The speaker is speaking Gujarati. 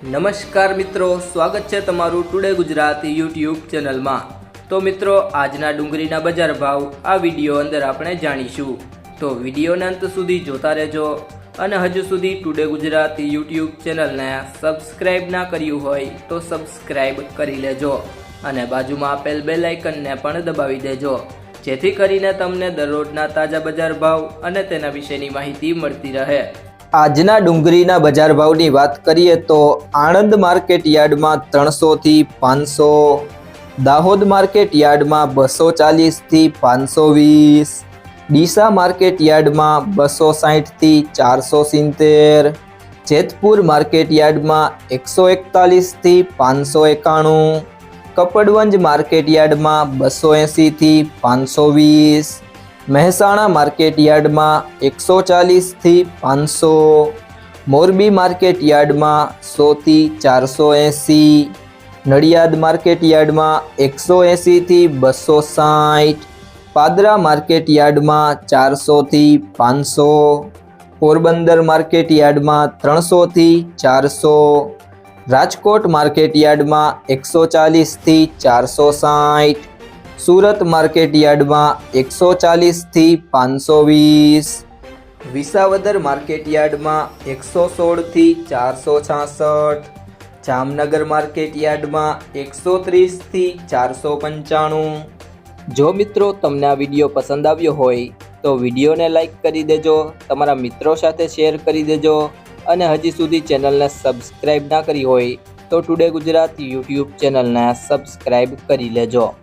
નમસ્કાર મિત્રો, સ્વાગત છે તમારું ટુડે ગુજરાતી યુટ્યુબ ચેનલમાં। તો મિત્રો, આજના ડુંગળીના બજાર ભાવ આ વિડીયો અંદર આપણે જાણીશું, તો વિડીયોને અંત સુધી જોતા રહેજો। અને હજુ સુધી ટુડે ગુજરાતી યુટ્યુબ ચેનલને સબસ્ક્રાઇબ ના કર્યું હોય તો સબસ્ક્રાઇબ કરી લેજો અને બાજુમાં આપેલ બેલ આઇકનને પણ દબાવી દેજો, જેથી કરીને તમને દરરોજના તાજા બજાર ભાવ અને તેના વિશેની માહિતી મળતી રહે। આજના ડુંગળીના બજાર ભાવની વાત કરીએ તો આણંદ માર્કેટ યાર્ડમાં 300 થી 500, દાહોદ માર્કેટ યાર્ડમાં 240 થી 520, ડીસા માર્કેટ યાર્ડમાં 260 થી 470, જેતપુર માર્કેટ યાર્ડમાં 141 થી 591, કપડવંજ માર્કેટ યાર્ડમાં 280 થી 520, મહેસાણા માર્કેટ યાર્ડમાં 140 થી 500, મોરબી માર્કેટ યાર્ડમાં 100 થી 480, નડિયાદ માર્કેટ યાર્ડમાં 180 થી 260, પાદરા માર્કેટ યાર્ડમાં 400 થી 500, પોરબંદર માર્કેટ યાર્ડમાં 300 થી 400, રાજકોટ માર્કેટ યાર્ડમાં 140 થી 460, સુરત માર્કેટ યાર્ડમાં 140 થી 520, વિસાવદર માર્કેટ યાર્ડમાં 116 થી 466, જામનગર માર્કેટ યાર્ડમાં 130 થી 495। જો મિત્રો તમને આ વિડીયો પસંદ આવ્યો હોય તો વિડીયોને લાઈક કરી દેજો, તમારા મિત્રો સાથે શેર કરી દેજો અને હજી સુધી ચેનલને સબસ્ક્રાઈબ ના કરી હોય તો ટુડે ગુજરાતી યુટ્યુબ ચેનલને સબસ્ક્રાઈબ કરી લેજો।